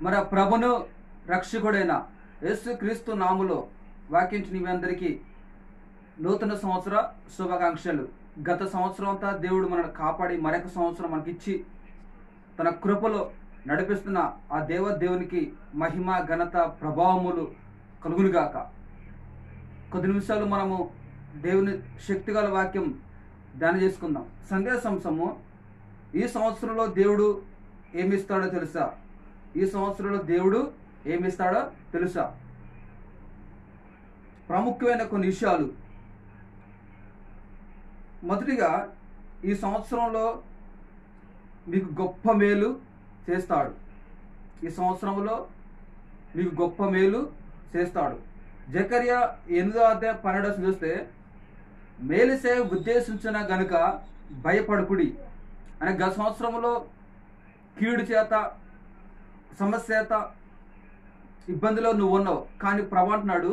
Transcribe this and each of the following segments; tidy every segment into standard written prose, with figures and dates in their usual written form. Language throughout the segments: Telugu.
మన ప్రభును రక్షకుడైన యేసుక్రీస్తు నామములో వాక్యం మీ అందరికీ నూతన సంవత్సర శుభాకాంక్షలు. గత సంవత్సరం అంతా దేవుడు మనల్ని కాపాడి మరొక సంవత్సరం మనకిచ్చి తన కృపలో నడిపిస్తున్న ఆ దేవునికి మహిమ ఘనత ప్రభావములు కలుగునుగాక. కొద్ది నిమిషాలు మనము దేవుని శక్తిగల వాక్యం ధ్యానం చేసుకుందాం. సందేశంశము, ఈ సంవత్సరంలో దేవుడు ఏమిస్తాడో తెలుసా? ఈ సంవత్సరంలో దేవుడు ఏమిస్తాడో తెలుసా? ప్రాముఖ్యమైన కొన్ని విషయాలు. మొదటిగా, ఈ సంవత్సరంలో మీకు గొప్ప మేలు చేస్తాడు. ఈ సంవత్సరంలో మీకు గొప్ప మేలు చేస్తాడు. జకర్యా 8:12 చూస్తే, మేలుసే ఉద్దేశించిన గనుక భయపడుకుడి అని. గత సంవత్సరంలో కీడు చేత, సమస్య చేత, ఇబ్బందిలో నువ్వు ఉన్నావు, కానీ ప్రభు అంటున్నాడు,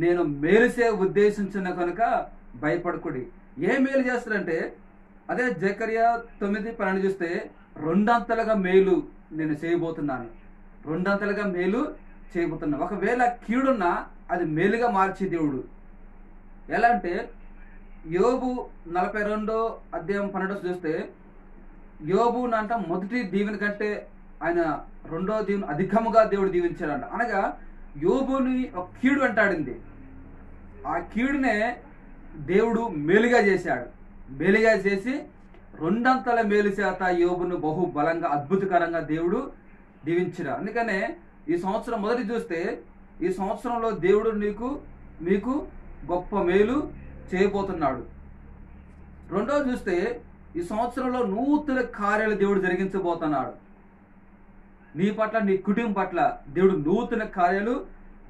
నేను మేలుసే ఉద్దేశించిన కనుక భయపడుకుడి. ఏ మేలు చేస్తాడంటే, అదే జకర్యా 9:12 చూస్తే, రెండంతలుగా మేలు నేను చేయబోతున్నాను, రెండంతలుగా మేలు చేయబోతున్నాను. ఒకవేళ కీడున్నా అది మేలుగా మార్చే దేవుడు. ఎలా అంటే, యోబు 42:12 చూస్తే, యోబు అంట మొదటి దీవెన కంటే ఆయన రెండో దీవెన అధికముగా దేవుడు దీవించాడంట. అనగా యోబుని ఒక కీడు వెంటాడింది, ఆ కీడునే దేవుడు మేలుగా చేశాడు. మేలుగా చేసి రెండంతల మేలు చేత యోబును బహు బలంగా అద్భుతకరంగా దేవుడు దీవించాడు. అందుకనే ఈ సంవత్సరం మొదటి చూస్తే, ఈ సంవత్సరంలో దేవుడు మీకు గొప్ప మేలు చేయబోతున్నాడు. రెండోది చూస్తే, ఈ సంవత్సరంలో నూతన కార్యాలు దేవుడు జరిగించబోతున్నాడు. నీ పట్ల, నీ కుటుంబం పట్ల దేవుడు నూతన కార్యాలు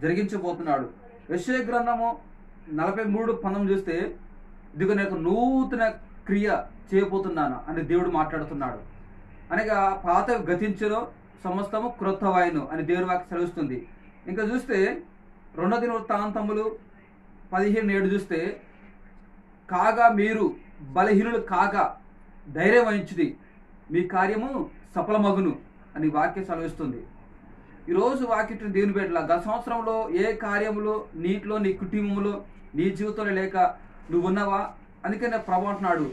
జరిగించబోతున్నాడు. యెషయా గ్రంథము 43:19 చూస్తే, ఇదిగో నేను నూతన క్రియ చేయబోతున్నాను అని దేవుడు మాట్లాడుతున్నాడు. అనగా పాత గతించలో సమస్తము క్రొత్తవాయను అని దేవుని వాక్యం సెలవుస్తుంది. ఇంకా చూస్తే 2 దినవృత్తాంతములు 15:7 చూస్తే, కాగా మీరు బలహీనులు కాగా ధైర్యం వహించుడి, మీ కార్యము సఫలమగును అని వాక్యం సెలవిస్తుంది. ఈరోజు వాక్యం దేవుని బిడ్డలా, గత సంవత్సరంలో ఏ కార్యములో నీటిలో, నీ కుటుంబంలో, నీ జీవితంలో లేక నువ్వు ఉన్నావా? అందుకనే ప్రభు అంటున్నాడు,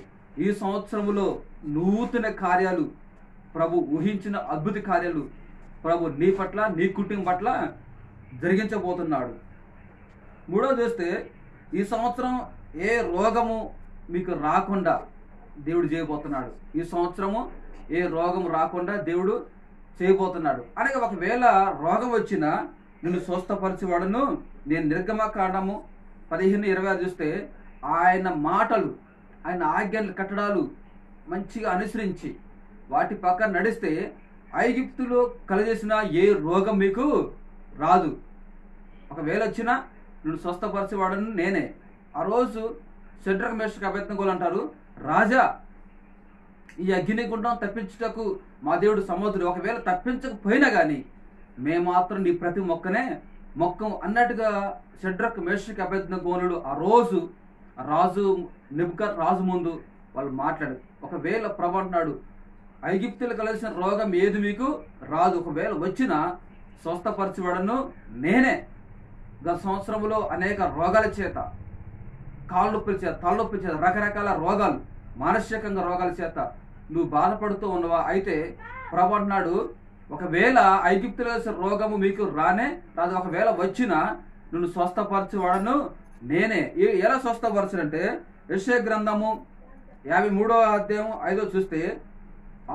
ఈ సంవత్సరంలో నూతన కార్యాలు, ప్రభు ఊహించిన అద్భుత కార్యాలు ప్రభు నీ పట్ల, నీ కుటుంబం పట్ల జరిగించబోతున్నాడు. మూడోది చూస్తే, ఈ సంవత్సరం ఏ రోగము మీకు రాకుండా దేవుడు చేయబోతున్నాడు. ఈ సంవత్సరము ఏ రోగం రాకుండా దేవుడు చేయబోతున్నాడు. అనగా ఒకవేళ రోగం వచ్చినా నిన్ను స్వస్థపరిచేవాడును నేను. నిర్గమకాండము 15:26 చూస్తే, ఆయన మాటలు, ఆయన ఆజ్ఞలు, కట్టడాలు మంచిగా అనుసరించి వాటి పక్కన నడిస్తే ఐగుప్తులో కలగజేసిన ఏ రోగం మీకు రాదు. ఒకవేళ వచ్చినా నిన్ను స్వస్థపరిచేవాడును నేనే. ఆ రోజు షడ్రక్ మేషక్ అబేద్నెగోలు అంటారు, రాజా, ఈ అగ్నిగుండం తప్పించుటకు మా దేవుడు సమర్థుడు. ఒకవేళ తప్పించకపోయినా కానీ మేము మాత్రం నీ ప్రతి మొక్కం అన్నట్టుగా షడ్రక్ మేషక్ అబేద్నెగోలు ఆ రోజు రాజు ముందు వాళ్ళు మాట్లాడారు. ఒకవేళ ప్రభు అంటున్నాడు, ఐగుప్తులు కలిసిన రోగం ఏది మీకు రాదు, ఒకవేళ వచ్చినా స్వస్థపరచబడను నేనే. గత సంవత్సరంలో అనేక రోగాల చేత, కాళ్ళ నొప్పుల చేత, తలనొప్పుల చేత, రకరకాల రోగాలు, మానసికంగా రోగాల చేత నువ్వు బాధపడుతూ ఉన్నవా? అయితే ప్రభు అంటున్నాడు, ఒకవేళ ఐగుప్తులో రోగము మీకు రానే రాదు, ఒకవేళ వచ్చినా నువ్వు స్వస్థపరచవాడను నేనే. ఎలా స్వస్థపరచడంటే, యెషయా గ్రంథము 53:5 చూస్తే,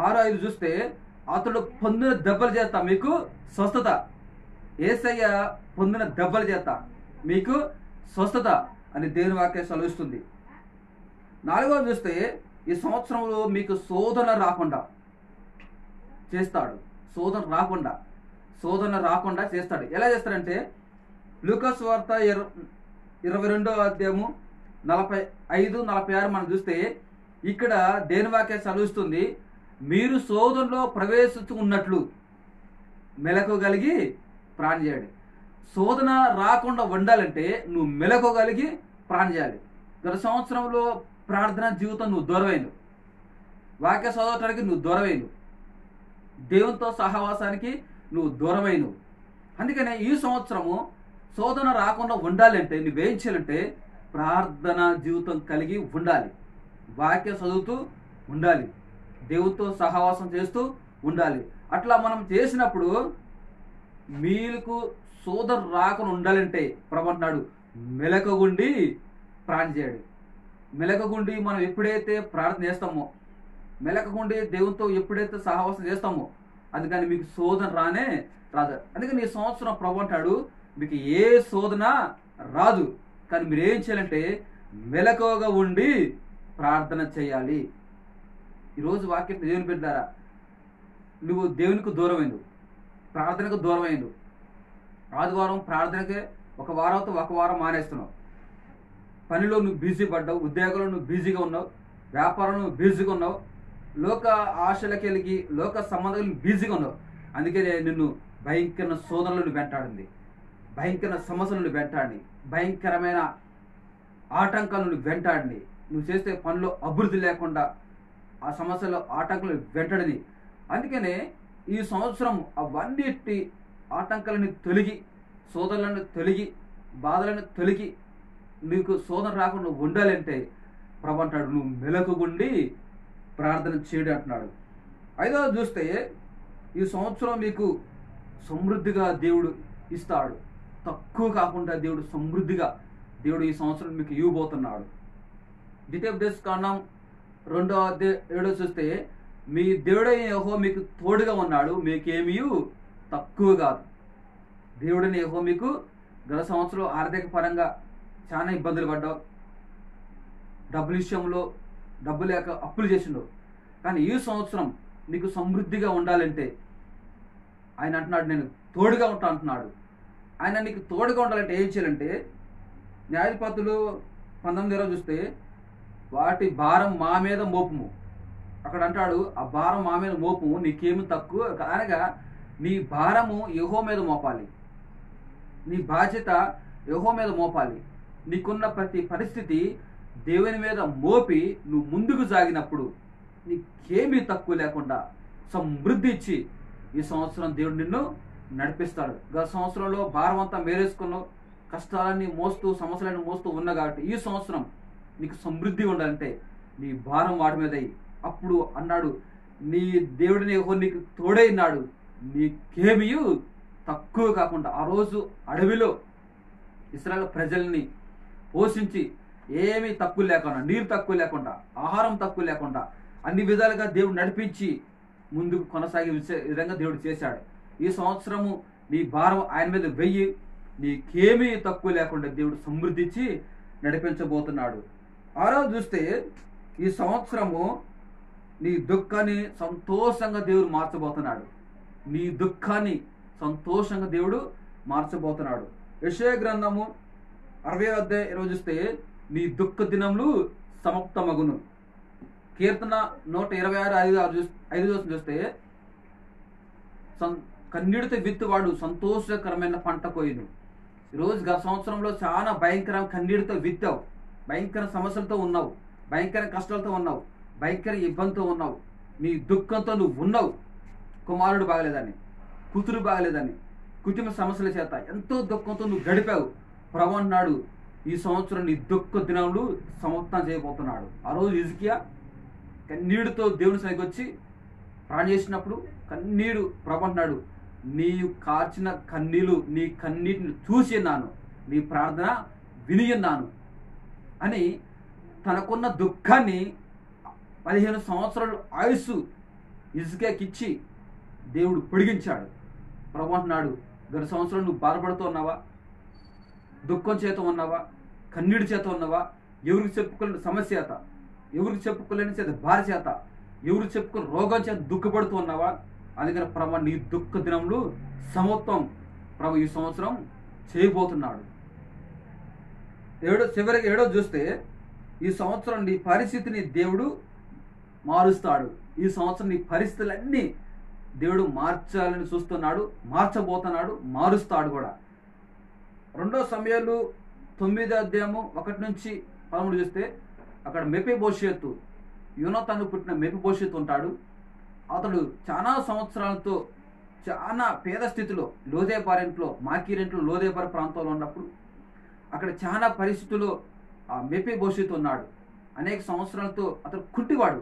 6:5 చూస్తే, అతడు పొందిన దెబ్బల చేత మీకు స్వస్థత. యేసయ్య పొందిన దెబ్బల చేత మీకు స్వస్థత అని దేవుని వాక్యం సెలవిస్తుంది. 4వ చూస్తే, ఈ సంవత్సరంలో మీకు శోధన రాకుండా చేస్తాడు. శోధన రాకుండా చేస్తాడు. ఎలా చేస్తాడంటే, లూకాసు వార్త 22:45-46 మనం చూస్తే, ఇక్కడ దేవుని వాక్యం సెలవిస్తుంది, మీరు శోధనలో ప్రవేశించుకున్నట్లు మెలకువగలిగి ప్రాణం చేయాలి. శోధన రాకుండా ఉండాలంటే నువ్వు మెలకువగలిగి ప్రాణం చేయాలి. గత సంవత్సరంలో ప్రార్థన జీవితం నువ్వు దూరమైనవు, వాక్య చదవటానికి నువ్వు దూరమైనవు, దేవునితో సహవాసానికి నువ్వు దూరమైనవు. అందుకనే ఈ సంవత్సరము శోధన రాకుండా ఉండాలంటే నువ్వేం చేయాలంటే ప్రార్థన జీవితం కలిగి ఉండాలి, వాక్యం చదువుతూ ఉండాలి, దేవునితో సహవాసం చేస్తూ ఉండాలి. అట్లా మనం చేసినప్పుడు మీకు శోధన రాకుండా ఉండాలంటే ప్రభు అంటున్నాడు మెలకుగుండి ప్రార్థన చేయండి. మెలకుగుండి మనం ఎప్పుడైతే ప్రార్థన చేస్తామో, మెలకుగుండి దేవునితో ఎప్పుడైతే సహవాసం చేస్తామో, అందుకని మీకు శోధన రానే రాదు. అందుకని ఈ సంవత్సరం ప్రభు అంటాడు మీకు ఏ శోధన రాదు, కానీ మీరు ఏం చేయాలంటే మెలకువగా ఉండి ప్రార్థన చేయాలి. ఈరోజు వాక్యం దేవుని బిడ్డలారా, నువ్వు దేవునికి దూరమైండు, ప్రార్థనకు దూరమైండు. ఆదివారం ప్రార్థనకే ఒక వారం మానేస్తున్నావు. పనిలో నువ్వు బిజీ పడ్డావు, ఉద్యోగంలో నువ్వు బిజీగా ఉన్నావు, వ్యాపారంలో నువ్వు బిజీగా ఉన్నావు, లోక ఆశలకి వెళ్ళి లోక సంబంధాలు బిజీగా ఉన్నావు. అందుకే నిన్ను భయంకరమైన శోధనలను వెంటాడింది, భయంకరమైన సమస్యలను వెంటాడి, భయంకరమైన ఆటంకాలను వెంటాడి, నువ్వు చేసే పనిలో అభివృద్ధి లేకుండా ఆ సమస్యలో ఆటంకాలు వెంటాడిని. అందుకనే ఈ సంవత్సరం అవన్నిటి ఆటంకాలను తొలగి, శోధనలను తొలగి, బాధలను తొలగి నీకు శోధన రాకుండా ఉండాలంటే ప్రభు అంటాడు నువ్వు మెలకుగుండి ప్రార్థన చేయడం అంటున్నాడు. ఐదవది చూస్తే ఈ సంవత్సరం మీకు సమృద్ధిగా దేవుడు ఇస్తాడు, తక్కువ కాకుండా దేవుడు సమృద్ధిగా దేవుడు ఈ సంవత్సరం మీకు ఇవ్వబోతున్నాడు. ద్వితీయోపదేశకాండం 2:7 చూస్తే మీ దేవుడైన యెహోవా మీకు తోడుగా ఉన్నాడు, మీకేమీ తక్కువ కాదు. దేవుడైన యెహోవా మీకు గత సంవత్సరం ఆర్థిక పరంగా చాలా ఇబ్బందులు పడ్డావు, డబ్బుల విషయంలో డబ్బు లేక అప్పులు చేసిండు. కానీ ఈ సంవత్సరం నీకు సమృద్ధిగా ఉండాలంటే ఆయన అంటున్నాడు నేను తోడుగా ఉంటా అంటున్నాడు. ఆయన నీకు తోడుగా ఉండాలంటే ఏం చేయాలంటే న్యాయాధిపతులు 19 చూస్తే వాటి భారం మా మీద మోపము, అక్కడ అంటాడు ఆ భారం మా మీద మోపము, నీకేమి తక్కువ అనగా నీ భారము యెహోవా మీద మోపాలి, నీ బాధ్యత యెహోవా మీద మోపాలి. నీకున్న ప్రతి పరిస్థితి దేవుని మీద మోపి నువ్వు ముందుకు సాగినప్పుడు నీకేమీ తక్కువ లేకుండా సమృద్ధి ఇచ్చి ఈ సంవత్సరం దేవుడు నిన్ను నడిపిస్తాడు. గత సంవత్సరంలో భారం అంతా మేరేసుకున్నావు, కష్టాలన్నీ మోస్తూ సమస్యలన్నీ మోస్తూ ఉన్నా కాబట్టి ఈ సంవత్సరం నీకు సమృద్ధి ఉండాలంటే నీ భారం వాటి మీద అప్పుడు అన్నాడు నీ దేవుడిని నీకు తోడైనాడు, నీకేమీ తక్కువ కాకుండా. ఆ రోజు అడవిలో ఇశ్రాయేలు ప్రజల్ని పోషించి ఏమీ తక్కువ లేకుండా, నీరు తక్కువ లేకుండా, ఆహారం తక్కువ లేకుండా అన్ని విధాలుగా దేవుడు నడిపించి ముందుకు కొనసాగే విధంగా దేవుడు చేశాడు. ఈ సంవత్సరము నీ భారం ఆయన మీద వెయ్యి, నీకేమీ తక్కువ లేకుండా దేవుడు సమృద్ధి ఇచ్చి నడిపించబోతున్నాడు. ఆరో చూస్తే ఈ సంవత్సరము నీ దుఃఖాన్ని సంతోషంగా దేవుడు మార్చబోతున్నాడు, నీ దుఃఖాన్ని సంతోషంగా దేవుడు మార్చబోతున్నాడు. యెషయా గ్రంథము 60:20 చూస్తే నీ దుఃఖ దినములు సమాప్తమగును. కీర్తన 126:5 చూస్తే కన్నీటితో విత్తువాడు సంతోషకరమైన పంట కోయును. ఈరోజు గత సంవత్సరంలో చాలా భయంకర కన్నీటితో విత్తావు, భయంకర సమస్యలతో ఉన్నావు, భయంకర కష్టాలతో ఉన్నావు, భయంకర ఇబ్బందితో ఉన్నావు, నీ దుఃఖంతో నువ్వు ఉన్నావు. కుమారుడు బాగలేదని, కూతురు బాగలేదని, కుటుంబ సమస్యల చేత ఎంతో దుఃఖంతో నువ్వు గడిపావు. ప్రభు అన్నాడు ఈ సంవత్సరం నీ దుఃఖ దినములు సమాప్తం చేయబోతున్నాడు. ఆ రోజు హిజ్కియా కన్నీడుతో దేవుని సన్నిధికి వచ్చి ప్రార్థన చేసినప్పుడు కన్నీడు ప్రభు అంటున్నాడు నీవు కార్చిన కన్నీళ్ళు, నీ కన్నీటిని చూసి ఉన్నాను, నీ ప్రార్థన విని ఉన్నాను అని తనకున్న దుఃఖాన్ని 15 సంవత్సరాలు ఆయుస్సు హిజ్కియాకి ఇచ్చి దేవుడు పొడిగించాడు. ప్రభు అంటున్నాడు గత సంవత్సరం నువ్వు బాధపడుతూ ఉన్నావా, దుఃఖం చేత ఉన్నావా, కన్నీడి చేత ఉన్నావా, ఎవరికి చెప్పుకోలేని సమస్య చేత, ఎవరికి చెప్పుకోలేని చేత భార్య చేత, ఎవరికి చెప్పుకుని రోగం చేత దుఃఖపడుతూ ఉన్నావా, అందుకని ప్రభు నీ దుఃఖ దినములు సమత్వం ప్రభు ఈ సంవత్సరం చేయబోతున్నాడు. చివరికి 7 చూస్తే ఈ సంవత్సరం నీ పరిస్థితిని దేవుడు మారుస్తాడు. ఈ సంవత్సరం నీ పరిస్థితులన్నీ దేవుడు మార్చాలని చూస్తున్నాడు, మార్చబోతున్నాడు, మారుస్తాడు కూడా. 2 సమూయేలు 9:1-13 చూస్తే అక్కడ మెఫీబోషెతు, యోనాతాను పుట్టిన మెఫీబోషెతు ఉంటాడు. అతడు చాలా సంవత్సరాలతో చాలా పేద స్థితిలో లోదేపారింట్లో మాకీరింట్లో లోదేపార ప్రాంతంలో ఉన్నప్పుడు అక్కడ చాలా పరిస్థితుల్లో ఆ మెఫీబోషెతు ఉన్నాడు. అనేక సంవత్సరాలతో అతను కుంటివాడు,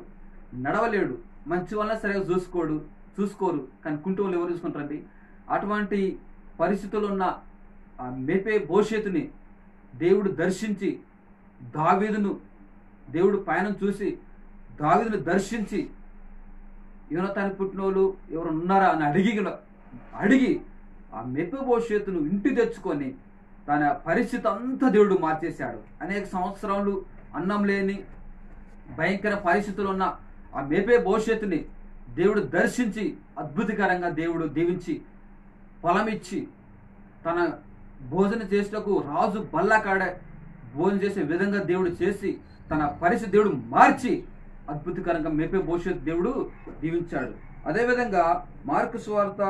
నడవలేడు, మంచి వల్ల సరిగా చూసుకోరు, కానీ కుంటి వాళ్ళు ఎవరు చూసుకుంటారండి? అటువంటి పరిస్థితుల్లో ఉన్న ఆ మెఫీబోషెతుని దేవుడు దర్శించి దావీదును దేవుడు పయనం చూసి దావీదును దర్శించి యోనాతాను పుట్టిన వాళ్ళు ఎవరు ఉన్నారా అని అడిగి ఆ మెఫీబోషెతును ఇంటి తెచ్చుకొని తన పరిస్థితి అంతా దేవుడు మార్చేశాడు. అనేక సంవత్సరాలు అన్నం లేని భయంకర పరిస్థితులు ఉన్న ఆ మెఫీబోషెతుని దేవుడు దర్శించి అద్భుతకరంగా దేవుడు దీవించి ఫలమిచ్చి తన భోజనం చేసేటకు రాజు బల్లకాడ భోజనం చేసే విధంగా దేవుడు చేసి తన పరిస్థితి దేవుడు మార్చి అద్భుతకరంగా మెఫీబోషెతు దేవుడు దీవించాడు. అదేవిధంగా మార్కు సువార్త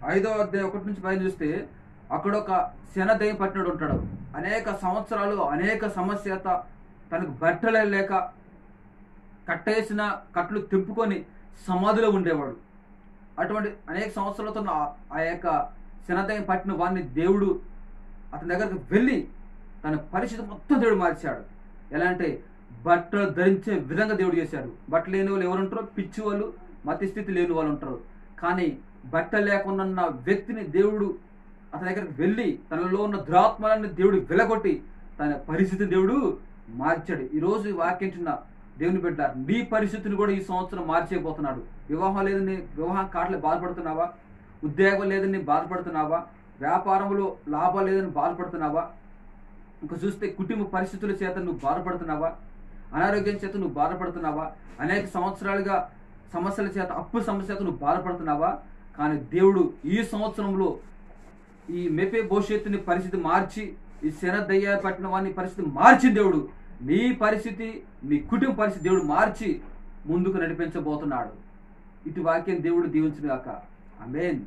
5వ అధ్యాయం 1 నుంచి 10 చూస్తే అక్కడ ఒక శనదయ్యం పట్టినోడు ఉంటాడు. అనేక సంవత్సరాలు అనేక సమస్యత తనకు బట్టలే లేక కట్టేసిన కట్లు తిప్పుకొని సమాధిలో ఉండేవాడు. అటువంటి అనేక సంవత్సరాలతో ఆ యొక్క శనదయ్యం పట్టిన వాడిని దేవుడు అతని దగ్గరకు వెళ్ళి తన పరిస్థితి మొత్తం దేవుడు మార్చాడు. ఎలా అంటే బట్టలు ధరించే విధంగా దేవుడు చేశాడు. బట్టలు లేని వాళ్ళు ఎవరు ఉంటారో పిచ్చి వాళ్ళు, మతి స్థితి లేని వాళ్ళు ఉంటారు. కానీ బట్టలు లేకుండా ఉన్న వ్యక్తిని దేవుడు అతని దగ్గరికి వెళ్ళి తనలో ఉన్న దురాత్మలన్నీ దేవుడు వెలగొట్టి తన పరిస్థితిని దేవుడు మార్చాడు. ఈరోజు వాక్యం చిన్న దేవుని బిడ్డ, నీ పరిస్థితిని కూడా ఈ సంవత్సరం మార్చేయబోతున్నాడు. వివాహం లేదని వివాహం కాట్లే బాధపడుతున్నావా? ఉద్యోగం లేదని బాధపడుతున్నావా? వ్యాపారంలో లాభం లేదని బాధపడుతున్నావా? ఇంకా చూస్తే కుటుంబ పరిస్థితుల చేత నువ్వు బాధపడుతున్నావా? అనారోగ్యం చేత నువ్వు బాధపడుతున్నావా? అనేక సంవత్సరాలుగా సమస్యల చేత అప్పు సమస్య చేత నువ్వు బాధపడుతున్నావా? కానీ దేవుడు ఈ సంవత్సరంలో ఈ మెఫీబోషెతుని పరిస్థితి మార్చి ఈ శనదయ్య పట్టిన వాని పరిస్థితి మార్చి దేవుడు నీ పరిస్థితి, నీ కుటుంబ పరిస్థితి దేవుడు మార్చి ముందుకు నడిపించబోతున్నాడు. ఇటు వాక్యం దేవుడు దీవించుగాక. ఆమేన్.